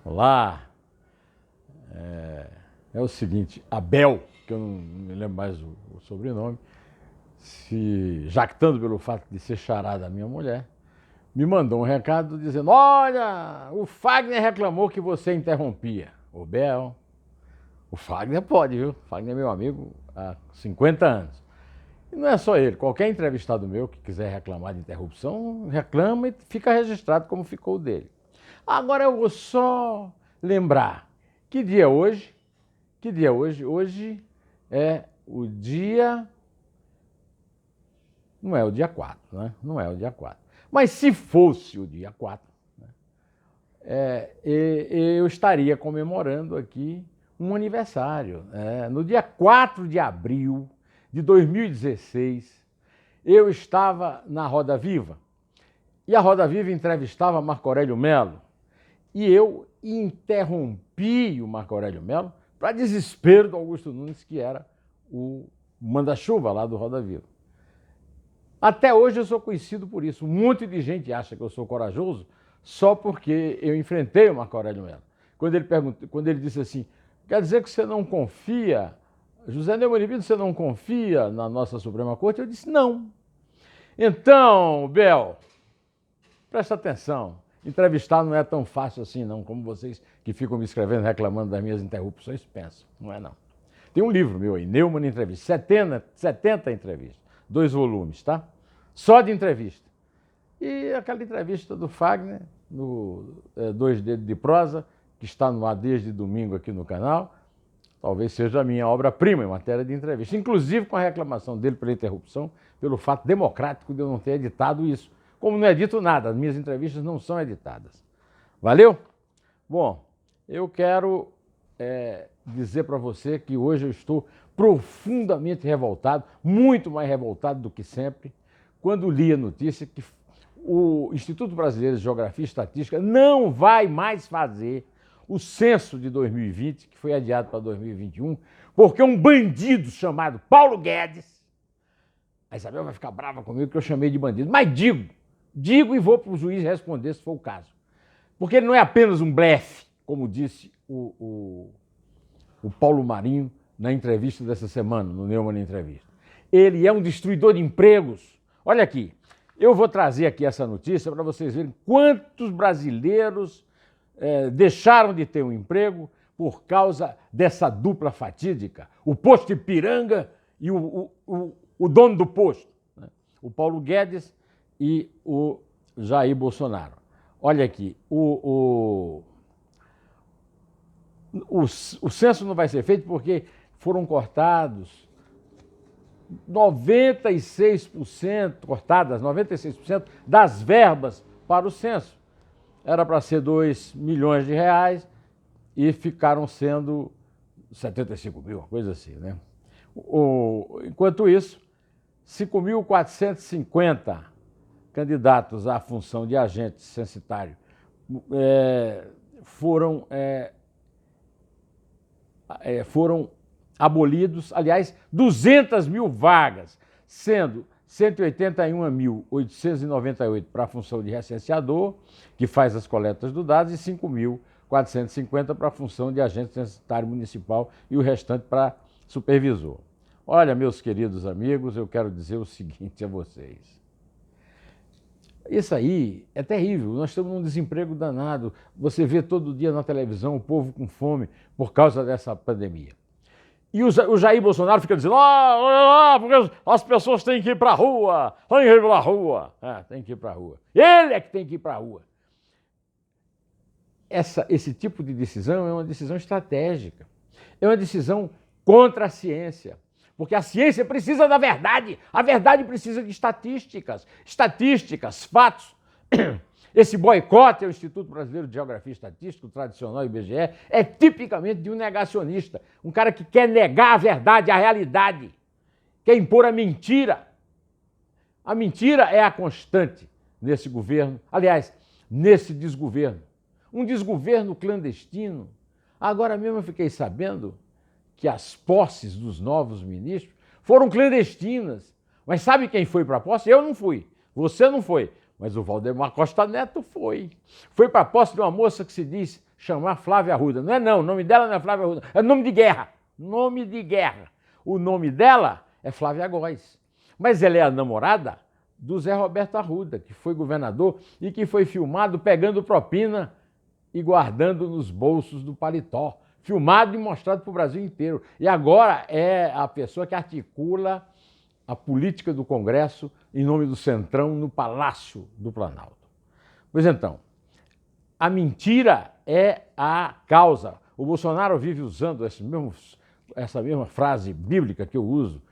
Olá, é o seguinte, Abel, que eu não me lembro mais o sobrenome, se jactando pelo fato de ser xará da minha mulher, me mandou um recado dizendo: olha, o Fagner reclamou que você interrompia. Ô Bel, o Fagner pode, viu? O Fagner é meu amigo há 50 anos. E não é só ele, qualquer entrevistado meu que quiser reclamar de interrupção, reclama e fica registrado como ficou o dele. Agora eu vou só lembrar, que dia é hoje? Que dia é hoje? Hoje é o dia... Não é o dia 4, né? Não é o dia 4. Mas se fosse o dia 4, né, eu estaria comemorando aqui um aniversário. No dia 4 de abril de 2016, eu estava na Roda Viva, e a Roda Viva entrevistava Marco Aurélio Mello, e eu interrompi o Marco Aurélio Mello para desespero do Augusto Nunes, que era o manda-chuva lá do Roda Viva. Até hoje eu sou conhecido por isso. Um monte de gente acha que eu sou corajoso só porque eu enfrentei o Marco Aurélio Mello. Quando ele disse assim: quer dizer que você não confia, José Neumann Pinto, você não confia na nossa Suprema Corte? Eu disse: não. Então, Bel, presta atenção. Entrevistar não é tão fácil assim, não, como vocês que ficam me escrevendo, reclamando das minhas interrupções pensam. Não é, não. Tem um livro meu aí, Neumann Entrevista, 70 entrevistas, 2 volumes, tá? Só de entrevista. E aquela entrevista do Fagner, no 2 Dedos de Prosa, que está no ar desde domingo aqui no canal, talvez seja a minha obra-prima em matéria de entrevista, inclusive com a reclamação dele pela interrupção, pelo fato democrático de eu não ter editado isso. Como não edito nada, as minhas entrevistas não são editadas. Valeu? Bom, eu quero dizer para você que hoje eu estou profundamente revoltado, muito mais revoltado do que sempre, quando li a notícia que o Instituto Brasileiro de Geografia e Estatística não vai mais fazer o censo de 2020, que foi adiado para 2021, porque um bandido chamado Paulo Guedes... A Isabel vai ficar brava comigo que eu chamei de bandido, mas digo e vou para o juiz responder se for o caso. Porque ele não é apenas um blefe, como disse o Paulo Marinho na entrevista dessa semana, no Neumann Entrevista. Ele é um destruidor de empregos. Olha aqui, eu vou trazer aqui essa notícia para vocês verem quantos brasileiros deixaram de ter um emprego por causa dessa dupla fatídica, o posto Ipiranga e o dono do posto, né? O Paulo Guedes e o Jair Bolsonaro. Olha aqui, o censo não vai ser feito porque foram cortados 96% das verbas para o censo. Era para ser 2 milhões de reais e ficaram sendo 75 mil, uma coisa assim, né? Enquanto isso, 5.450 candidatos à função de agente censitário foram abolidos, aliás, 200 mil vagas, sendo 181.898 para a função de recenseador, que faz as coletas dos dados, e 5.450 para a função de agente censitário municipal e o restante para supervisor. Olha, meus queridos amigos, eu quero dizer o seguinte a vocês. Isso aí é terrível, nós estamos num desemprego danado. Você vê todo dia na televisão o povo com fome por causa dessa pandemia. E o Jair Bolsonaro fica dizendo: porque as pessoas têm que ir para a rua, tem que ir para a rua. Tem que ir para a rua. Ele é que tem que ir para a rua. Esse tipo de decisão é uma decisão estratégica, é uma decisão contra a ciência. Porque a ciência precisa da verdade, a verdade precisa de estatísticas, fatos. Esse boicote ao Instituto Brasileiro de Geografia e Estatística, o tradicional IBGE, é tipicamente de um negacionista, um cara que quer negar a verdade, a realidade, quer impor a mentira. A mentira é a constante nesse governo, aliás, nesse desgoverno. Um desgoverno clandestino. Agora mesmo eu fiquei sabendo que as posses dos novos ministros foram clandestinas. Mas sabe quem foi para a posse? Eu não fui, você não foi. mas o Valdemar Costa Neto foi. Foi para a posse de uma moça que se diz chamar Flávia Arruda. Não é não, o nome dela não é Flávia Arruda, é nome de guerra. Nome de guerra. O nome dela é Flávia Góes. Mas ela é a namorada do Zé Roberto Arruda, que foi governador e que foi filmado pegando propina e guardando nos bolsos do paletó. Filmado e mostrado para o Brasil inteiro. E agora é a pessoa que articula a política do Congresso em nome do Centrão no Palácio do Planalto. Pois então, a mentira é a causa. O Bolsonaro vive usando essa mesma frase bíblica que eu uso,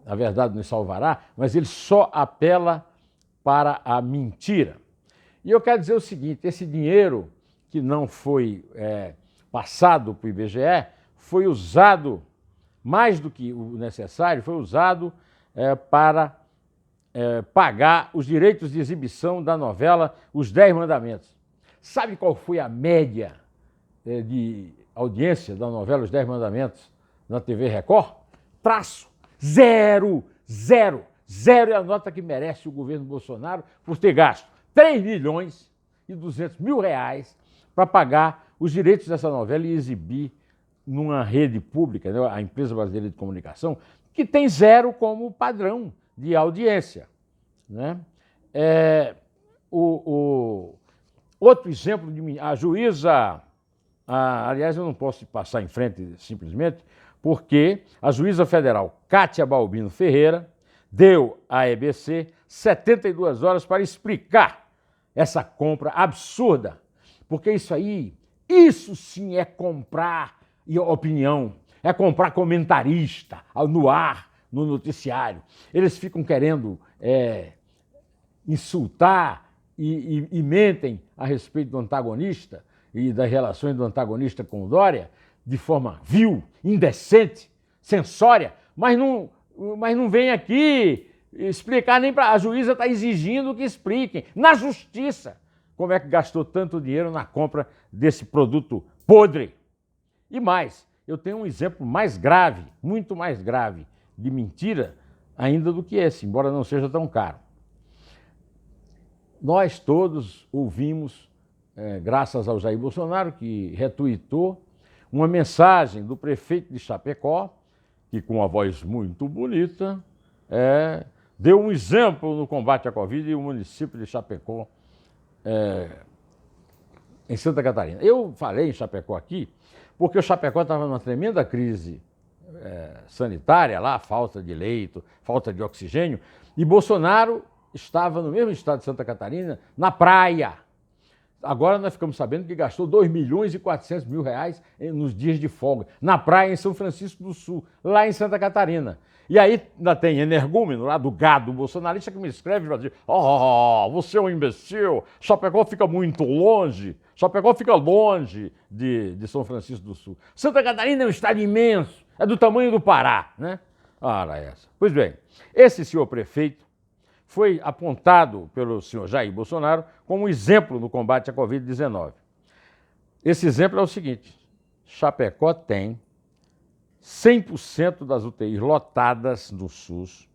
a verdade nos salvará, mas ele só apela para a mentira. E eu quero dizer o seguinte, esse dinheiro que não foi passado para o IBGE foi usado, mais do que o necessário, foi usado para pagar os direitos de exibição da novela Os 10 Mandamentos. Sabe qual foi a média de audiência da novela Os 10 Mandamentos na TV Record? Traço. Zero. Zero. Zero é a nota que merece o governo Bolsonaro por ter gasto 3.200.000 reais para pagar os direitos dessa novela e exibir numa rede pública, né, a Empresa Brasileira de Comunicação, que tem zero como padrão de audiência. Né? Outro exemplo de a juíza, aliás, eu não posso passar em frente simplesmente, porque a juíza federal Cátia Balbino Ferreira deu à EBC 72 horas para explicar essa compra absurda, porque isso sim é comprar opinião, é comprar comentarista no ar, no noticiário. Eles ficam querendo insultar e mentem a respeito do antagonista e das relações do antagonista com o Dória de forma vil, indecente, censória, mas não vem aqui explicar nem para... A juíza está exigindo que expliquem, na justiça, como é que gastou tanto dinheiro na compra desse produto podre. E mais, eu tenho um exemplo mais grave, muito mais grave, de mentira ainda do que esse, embora não seja tão caro. Nós todos ouvimos, graças ao Jair Bolsonaro, que retuitou uma mensagem do prefeito de Chapecó, que com uma voz muito bonita, deu um exemplo no combate à Covid e o município de Chapecó, em Santa Catarina. Eu falei em Chapecó aqui, porque o Chapecó estava numa tremenda crise sanitária lá, falta de leito, falta de oxigênio, e Bolsonaro estava no mesmo estado de Santa Catarina, na praia. Agora nós ficamos sabendo que gastou 2.400.000 reais nos dias de folga, na praia em São Francisco do Sul, lá em Santa Catarina. E aí ainda tem energúmeno lá do gado bolsonarista que me escreve para dizer: você é um imbecil, Chapecó fica muito longe, Chapecó fica longe de São Francisco do Sul. Santa Catarina é um estado imenso, é do tamanho do Pará, né? Ora essa. Pois bem, esse senhor prefeito foi apontado pelo senhor Jair Bolsonaro como exemplo no combate à Covid-19. Esse exemplo é o seguinte: Chapecó tem 100% das UTIs lotadas no SUS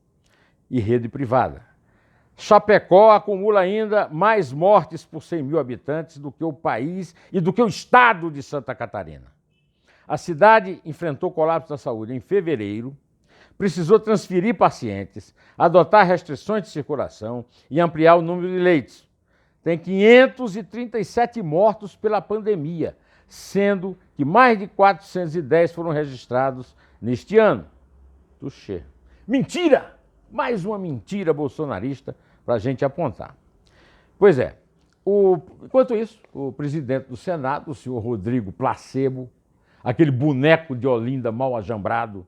e rede privada. Chapecó acumula ainda mais mortes por 100 mil habitantes do que o país e do que o estado de Santa Catarina. A cidade enfrentou colapso da saúde em fevereiro, precisou transferir pacientes, adotar restrições de circulação e ampliar o número de leitos. Tem 537 mortos pela pandemia, sendo que mais de 410 foram registrados neste ano. Tuxê. Mentira! Mais uma mentira bolsonarista para a gente apontar. Pois é, enquanto isso, o presidente do Senado, o senhor Rodrigo Placebo, aquele boneco de Olinda mal ajambrado,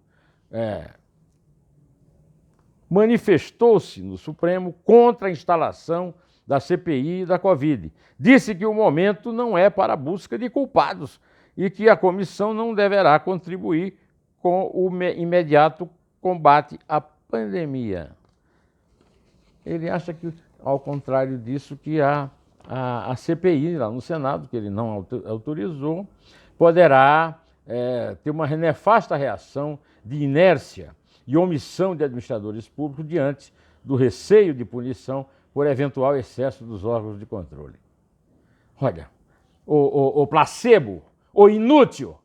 manifestou-se no Supremo contra a instalação da CPI da Covid. Disse que o momento não é para a busca de culpados e que a comissão não deverá contribuir com o imediato combate à pandemia. Ele acha que, ao contrário disso, que a CPI lá no Senado, que ele não autorizou, poderá ter uma nefasta reação de inércia e omissão de administradores públicos diante do receio de punição por eventual excesso dos órgãos de controle. Olha, o placebo, o inútil,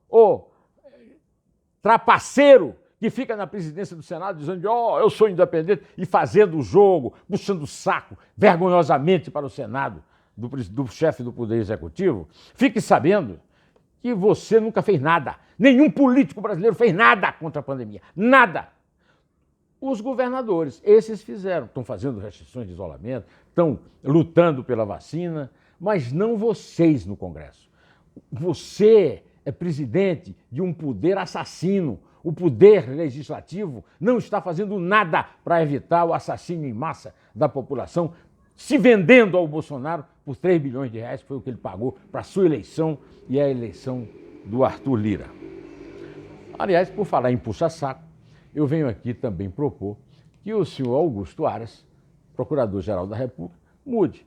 o trapaceiro que fica na presidência do Senado dizendo eu sou independente e fazendo o jogo, puxando o saco vergonhosamente para o Senado do chefe do Poder Executivo, fique sabendo que você nunca fez nada. Nenhum político brasileiro fez nada contra a pandemia. Nada. Os governadores, esses fizeram, estão fazendo restrições de isolamento, estão lutando pela vacina, mas não vocês no Congresso. Você é presidente de um poder assassino. O poder legislativo não está fazendo nada para evitar o assassínio em massa da população, se vendendo ao Bolsonaro por 3 bilhões de reais, que foi o que ele pagou para a sua eleição e a eleição do Arthur Lira. Aliás, por falar em puxa-saco, eu venho aqui também propor que o senhor Augusto Aras, Procurador-Geral da República, mude.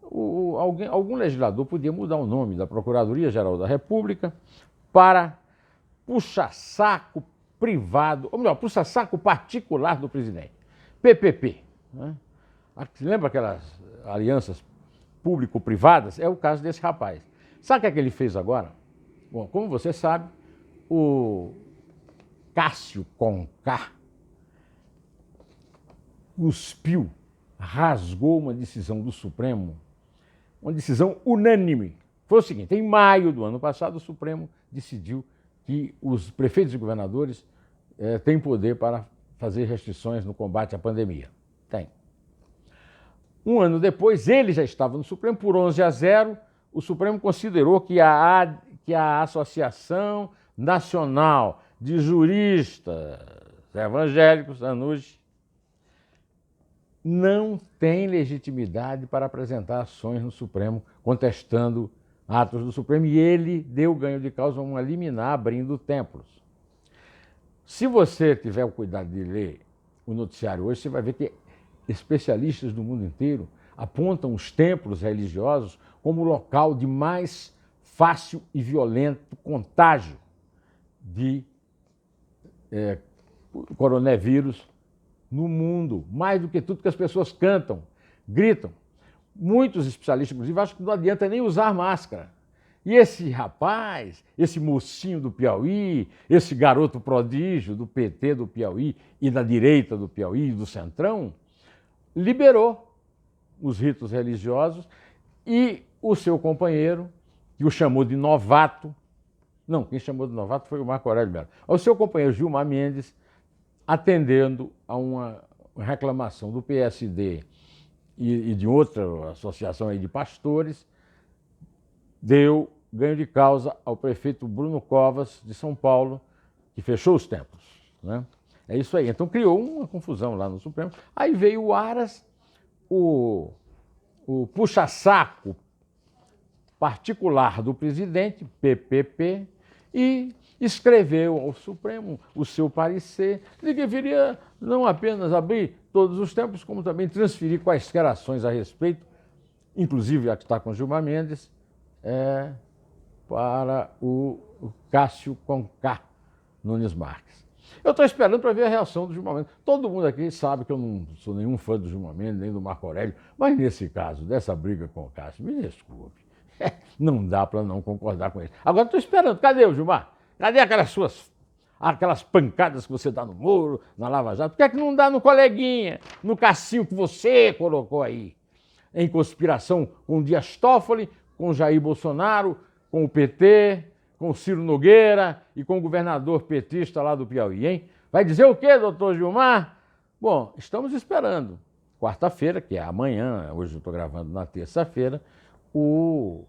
Algum legislador podia mudar o nome da Procuradoria-Geral da República para puxa-saco privado, ou melhor, puxa-saco particular do presidente, PPP. Né? Lembra aquelas alianças público-privadas? É o caso desse rapaz. Sabe o que ele fez agora? Bom, como você sabe, o Cássio Conká cuspiu, rasgou uma decisão do Supremo, uma decisão unânime. Foi o seguinte, em maio do ano passado, o Supremo decidiu que os prefeitos e governadores têm poder para fazer restrições no combate à pandemia. Tem. Um ano depois, ele já estava no Supremo, por 11-0, o Supremo considerou que a Associação Nacional de Juristas Evangélicos, ANUJ, não tem legitimidade para apresentar ações no Supremo contestando atos do Supremo, e ele deu ganho de causa uma liminar abrindo templos. Se você tiver o cuidado de ler o noticiário hoje, você vai ver que especialistas do mundo inteiro apontam os templos religiosos como o local de mais fácil e violento contágio de coronavírus no mundo, mais do que tudo que as pessoas cantam, gritam. Muitos especialistas, inclusive, acham que não adianta nem usar máscara. E esse rapaz, esse mocinho do Piauí, esse garoto prodígio do PT do Piauí e da direita do Piauí e do Centrão, liberou os ritos religiosos e o seu companheiro, que o chamou de novato, não, quem chamou de novato foi o Marco Aurélio Mello, o seu companheiro Gilmar Mendes, atendendo a uma reclamação do PSD e de outra associação aí de pastores, deu ganho de causa ao prefeito Bruno Covas, de São Paulo, que fechou os templos. Né? É isso aí. Então criou uma confusão lá no Supremo. Aí veio o Aras, o puxa-saco particular do presidente, PPP, e escreveu ao Supremo o seu parecer de que deveria não apenas abrir todos os templos, como também transferir quaisquer ações a respeito, inclusive a que está com Gilmar Mendes, para o Cássio Conká Nunes Marques. Eu estou esperando para ver a reação do Gilmar Mendes. Todo mundo aqui sabe que eu não sou nenhum fã do Gilmar Mendes, nem do Marco Aurélio, mas nesse caso, dessa briga com o Cássio, me desculpe, não dá para não concordar com ele. Agora estou esperando, cadê o Gilmar? Cadê aquelas pancadas que você dá no Moro, na Lava Jato? Por que é que não dá no coleguinha, no Cassinho que você colocou aí? Em conspiração com o Dias Toffoli, com o Jair Bolsonaro, com o PT, com o Ciro Nogueira e com o governador petista lá do Piauí, hein? Vai dizer o quê, doutor Gilmar? Bom, estamos esperando. Quarta-feira, que é amanhã, hoje eu estou gravando na terça-feira, o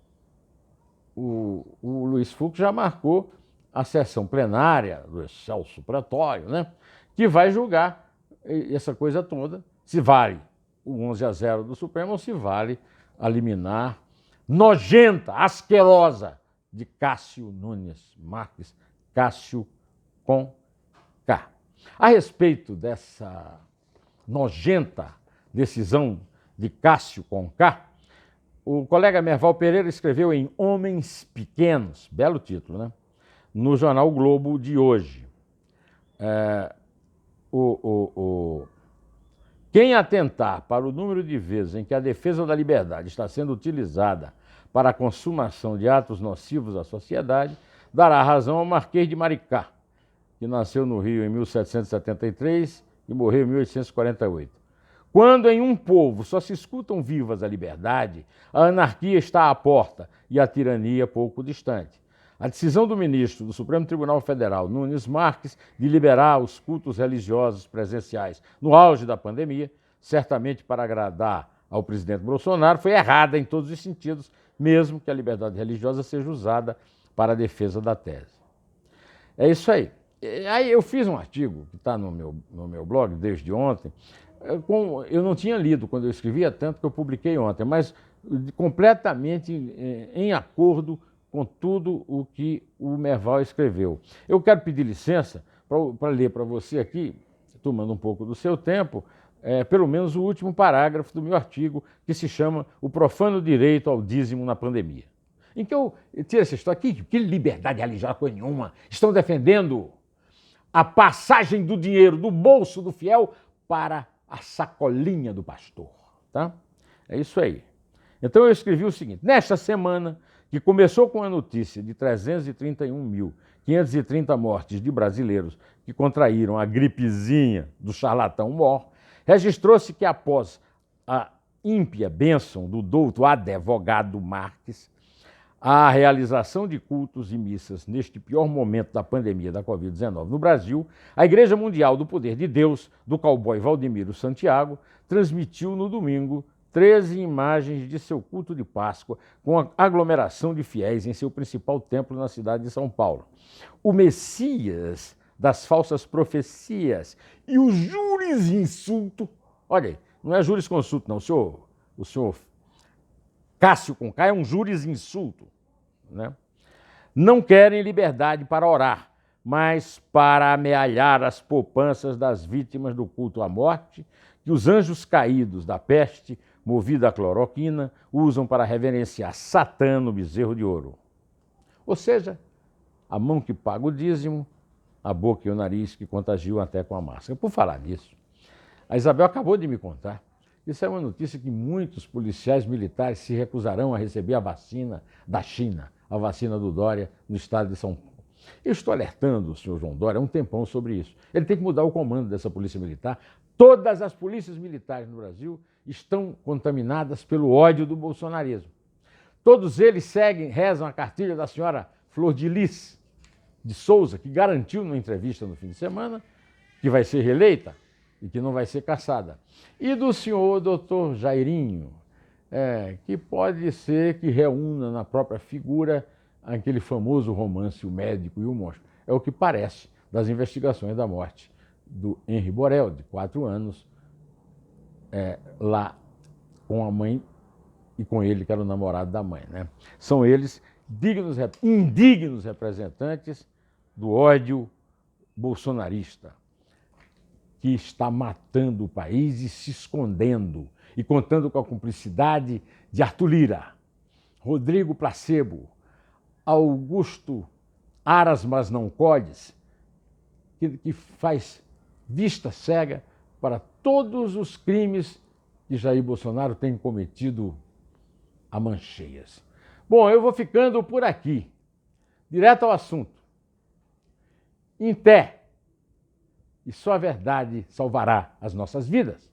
Luiz Fux já marcou a sessão plenária do excelso pretório, né? Que vai julgar essa coisa toda, se vale o 11-0 do Supremo ou se vale a liminar nojenta, asquerosa de Cássio Nunes Marques, Cássio com K. A respeito dessa nojenta decisão de Cássio com K, o colega Merval Pereira escreveu em Homens Pequenos, belo título, né? No jornal o Globo de hoje. Quem atentar para o número de vezes em que a defesa da liberdade está sendo utilizada para a consumação de atos nocivos à sociedade, dará razão ao Marquês de Maricá, que nasceu no Rio em 1773 e morreu em 1848. Quando em um povo só se escutam vivas a liberdade, a anarquia está à porta e a tirania pouco distante. A decisão do ministro do Supremo Tribunal Federal, Nunes Marques, de liberar os cultos religiosos presenciais no auge da pandemia, certamente para agradar ao presidente Bolsonaro, foi errada em todos os sentidos, mesmo que a liberdade religiosa seja usada para a defesa da tese. É isso aí. Aí eu fiz um artigo, que está no meu blog desde ontem. Eu não tinha lido quando eu escrevia, tanto que eu publiquei ontem, mas completamente em acordo com tudo o que o Merval escreveu. Eu quero pedir licença para ler para você aqui, tomando um pouco do seu tempo, pelo menos o último parágrafo do meu artigo, que se chama O Profano Direito ao Dízimo na Pandemia. Em que eu tiro essa história, que liberdade religiosa coisa nenhuma, estão defendendo a passagem do dinheiro do bolso do fiel para a sacolinha do pastor, tá? É isso aí. Então eu escrevi o seguinte: nesta semana, que começou com a notícia de 331.530 mortes de brasileiros que contraíram a gripezinha do charlatão Mor, registrou-se que após a ímpia bênção do douto advogado Marques, a realização de cultos e missas neste pior momento da pandemia da Covid-19 no Brasil, a Igreja Mundial do Poder de Deus, do cowboy Valdemiro Santiago, transmitiu no domingo 13 imagens de seu culto de Páscoa com a aglomeração de fiéis em seu principal templo na cidade de São Paulo. O Messias das falsas profecias e o jurisconsulto, olha aí, não é jurisconsulto não, o senhor Cássio Conká é um jurisconsulto, né? Não querem liberdade para orar, mas para amealhar as poupanças das vítimas do culto à morte, que os anjos caídos da peste, movida a cloroquina, usam para reverenciar Satã no bezerro de ouro. Ou seja, a mão que paga o dízimo, a boca e o nariz que contagiam até com a máscara. Por falar nisso, a Isabel acabou de me contar. Isso é uma notícia que muitos policiais militares se recusarão a receber a vacina da China, a vacina do Dória, no estado de São Paulo. Eu estou alertando o senhor João Dória há um tempão sobre isso. Ele tem que mudar o comando dessa polícia militar. Todas as polícias militares no Brasil estão contaminadas pelo ódio do bolsonarismo. Todos eles rezam a cartilha da senhora Flor de Lis de Souza, que garantiu numa entrevista no fim de semana que vai ser reeleita e que não vai ser caçada. E do senhor doutor Jairinho, que pode ser que reúna na própria figura aquele famoso romance O Médico e o Monstro. É o que parece das investigações da morte do Henri Borel, de 4 anos, lá com a mãe e com ele, que era o namorado da mãe, né? São eles indignos representantes do ódio bolsonarista, que está matando o país e se escondendo, e contando com a cumplicidade de Arthur Lira, Rodrigo Placebo, Augusto Aras Mas Não Codes, que faz vista cega para todos os crimes que Jair Bolsonaro tem cometido a mancheias. Bom, eu vou ficando por aqui, direto ao assunto. Em pé. E só a verdade salvará as nossas vidas.